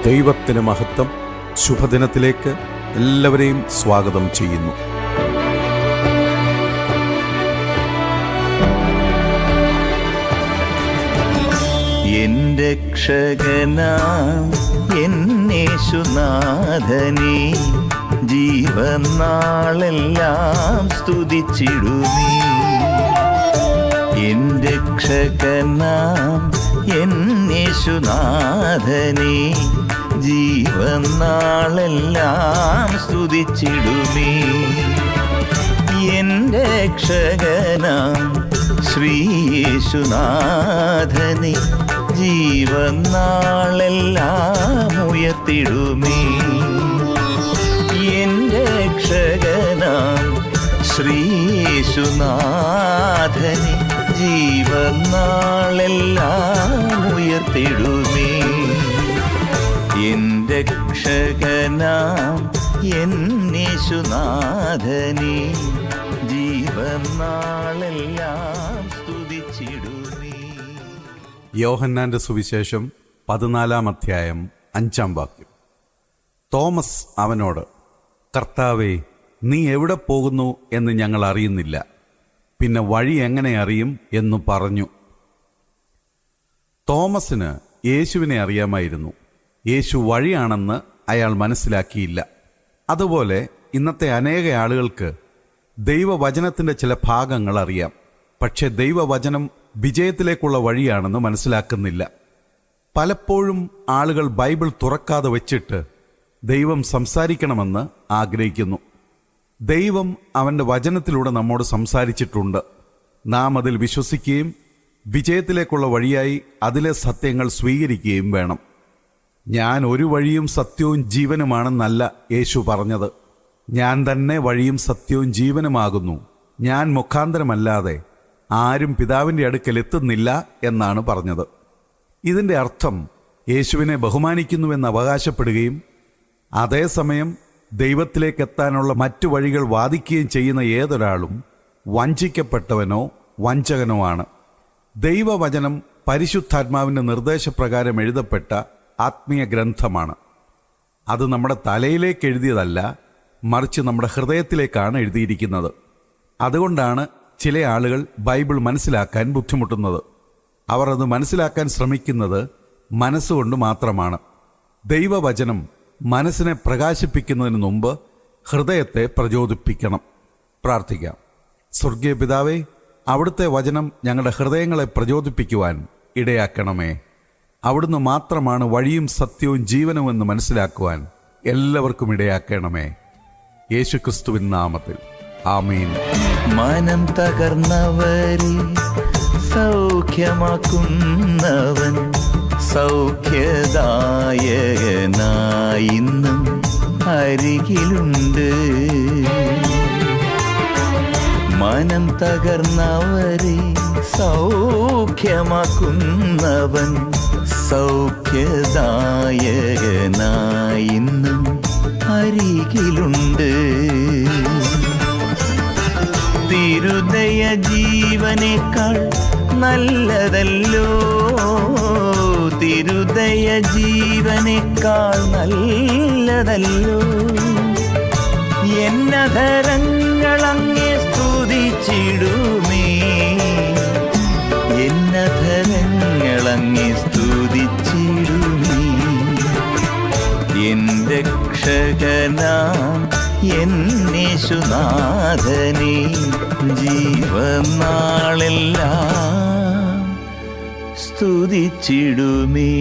ദൈവത്തിന് മഹത്വം. ശുഭദിനത്തിലേക്ക് എല്ലാവരെയും സ്വാഗതം ചെയ്യുന്നു. എന്റെ രക്ഷകനാം യേശുനാഥനേ, ജീവനാളെല്ലാം സ്തുതിച്ചിടുമേ. എന്റെ രക്ഷകനാം യേശുനാഥനേ, ജീവനാളെല്ലാം സ്തുതിച്ചിടുമേ. എന്റെ രക്ഷകനാം ശ്രീയേശുനാഥനെ, ജീവനാളെല്ലാം ഉയർത്തിടുമേ. എന്റെ രക്ഷകനാം ശ്രീയേശുനാഥനെ, ജീവനാളെല്ലാം ഉയർത്തിടുമേ. എന്റെ രക്ഷകനാം യേശുനാഥനെ, ജീവനാളെല്ലാം സ്തുതിച്ചിടുമേ. യോഹന്നാന്റെ സുവിശേഷം 14 അധ്യായം 5 വാക്യം. തോമസ് അവനോട്, കർത്താവേ, നീ എവിടെ പോകുന്നു എന്ന് ഞങ്ങൾ അറിയുന്നില്ല, പിന്നെ വഴി എങ്ങനെ അറിയും എന്നു പറഞ്ഞു. തോമസിന് യേശുവിനെ അറിയാമായിരുന്നു. യേശു വഴിയാണെന്ന് അയാൾ മനസ്സിലാക്കിയില്ല. അതുപോലെ ഇന്നത്തെ അനേക ആളുകൾക്ക് ദൈവവചനത്തിൻ്റെ ചില ഭാഗങ്ങൾ അറിയാം, പക്ഷേ ദൈവവചനം വിജയത്തിലേക്കുള്ള വഴിയാണെന്ന് മനസ്സിലാക്കുന്നില്ല. പലപ്പോഴും ആളുകൾ ബൈബിൾ തുറക്കാതെ വച്ചിട്ട് ദൈവം സംസാരിക്കണമെന്ന് ആഗ്രഹിക്കുന്നു. ദൈവം അവൻ്റെ വചനത്തിലൂടെ നമ്മോട് സംസാരിച്ചിട്ടുണ്ട്. നാം അതിൽ വിശ്വസിക്കുകയും വിജയത്തിലേക്കുള്ള വഴിയായി അതിലെ സത്യങ്ങൾ സ്വീകരിക്കുകയും വേണം. ഞാൻ ഒരു വഴിയും സത്യവും ജീവനുമാണെന്നല്ല യേശു പറഞ്ഞത്. ഞാൻ തന്നെ വഴിയും സത്യവും ജീവനുമാകുന്നു, ഞാൻ മുഖാന്തരമല്ലാതെ ആരും പിതാവിൻ്റെ അടുക്കൽ എത്തുന്നില്ല എന്നാണ് പറഞ്ഞത്. ഇതിൻ്റെ അർത്ഥം യേശുവിനെ ബഹുമാനിക്കുന്നുവെന്ന് അവകാശപ്പെടുകയും അതേസമയം ദൈവത്തിലേക്ക് എത്താനുള്ള മറ്റു വഴികൾ വാദിക്കുകയും ചെയ്യുന്ന ഏതൊരാളും വഞ്ചിക്കപ്പെട്ടവനോ വഞ്ചകനോ ആണ്. ദൈവവചനം പരിശുദ്ധാത്മാവിൻ്റെ നിർദ്ദേശപ്രകാരം എഴുതപ്പെട്ട ആത്മീയ ഗ്രന്ഥമാണ്. അത് നമ്മുടെ തലയിലേക്ക് എഴുതിയതല്ല, മറിച്ച് നമ്മുടെ ഹൃദയത്തിലേക്കാണ് എഴുതിയിരിക്കുന്നത്. അതുകൊണ്ടാണ് ചില ആളുകൾ ബൈബിൾ മനസ്സിലാക്കാൻ ബുദ്ധിമുട്ടുന്നത്. അവർ അത് മനസ്സിലാക്കാൻ ശ്രമിക്കുന്നത് മനസ്സുകൊണ്ട് മാത്രമാണ്. ദൈവവചനം മനസ്സിനെ പ്രകാശിപ്പിക്കുന്നതിന് മുമ്പ് ഹൃദയത്തെ പ്രചോദിപ്പിക്കണം. പ്രാർത്ഥിക്കാം. സ്വർഗീയ പിതാവേ, അവിടുത്തെ വചനം ഞങ്ങളുടെ ഹൃദയങ്ങളെ പ്രചോദിപ്പിക്കുവാൻ ഇടയാക്കണമേ. അവിടുന്ന് മാത്രമാണ് വഴിയും സത്യവും ജീവനുമെന്ന് മനസ്സിലാക്കുവാൻ എല്ലാവർക്കും ഇടയാക്കണമേ. യേശുക്രിസ്തുവിൻ നാമത്തിൽ ആമേൻ. മനം തകർന്നവരെ സൗഖ്യമാക്കുന്നവൻ സൗഖ്യദായകനായിന്നും അരികിലുണ്ട്. മനം തകർന്നവരെ സൗഖ്യമാക്കുന്നവൻ സൗഖ്യദായകനായിന്നും അരികിലുണ്ട്. തിരുദയ ജീവനേക്കാൾ നല്ലതല്ലോ, തിരുദയ ജീവനേക്കാൾ നല്ലതല്ലോ. എന്നധരങ്ങളങ്ങേ സ്തുതിച്ചിടുമേ, എന്നധരങ്ങളങ്ങേ സ്തുതിച്ചിടുമേ. എന്റെ രക്ഷകനാം യേശുനാഥനെ, ജീവനാളെല്ലാം സ്തുതിച്ചിടുമേ.